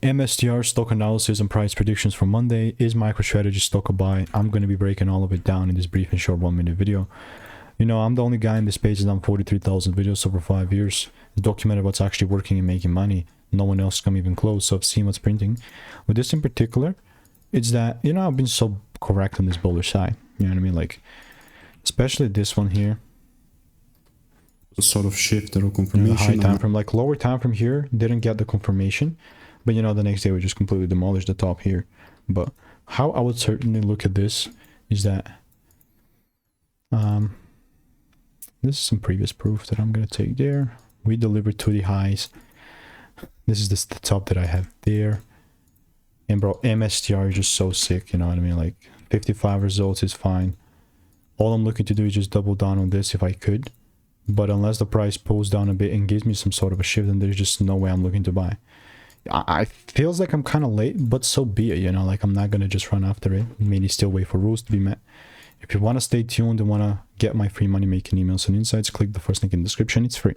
MSTR, stock analysis and price predictions for Monday. Is MicroStrategy stock a buy? I'm going to be breaking all of it down in this brief and short 1-minute video. You know, I'm the only guy in this page that's done 43,000 videos over 5 years, documented what's actually working and making money. No one else come even close, so I've seen what's printing. With this in particular, it's that, you know, I've been so correct on this bullish side. You know what I mean? Like, especially this one here. A sort of shift or confirmation. High time frame, like lower time from here, didn't get the confirmation. But, you know, the next day we just completely demolished the top here. But how I would certainly look at this is that... this is some previous proof that I'm going to take there. We delivered to the highs. This is the top that I have there. And bro, MSTR is just so sick, you know what I mean? Like 55 results is fine. All I'm looking to do is just double down on this if I could. But unless the price pulls down a bit and gives me some sort of a shift, then there's just no way I'm looking to buy. I feels like I'm kind of late, but so be it, you know? Like I'm not going to just run after it. Maybe still wait for rules to be met. If you want to stay tuned and want to get my free money making emails and insights, click the first link in the description. It's free.